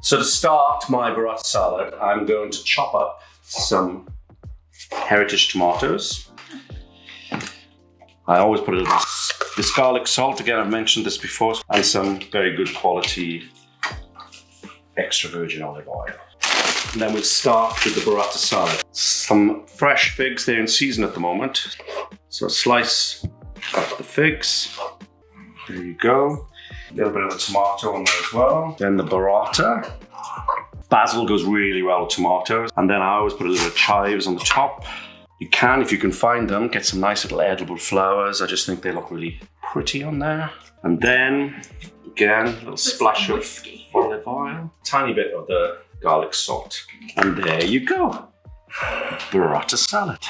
So to start my burrata salad, I'm going to chop up some heritage tomatoes. I always put a little bit of this garlic salt, again I've mentioned this before, and some very good quality extra virgin olive oil. And then we'll start with the burrata salad. Some fresh figs, they're in season at the moment. So slice up the figs. There you go. A little bit of the tomato on there as well. Then the burrata. Basil goes really well with tomatoes. And then I always put a little bit of chives on the top. You can, if you can find them, get some nice little edible flowers. I just think they look really pretty on there. And then, again, a little splash of olive oil. Tiny bit of the garlic salt. And there you go. Burrata salad.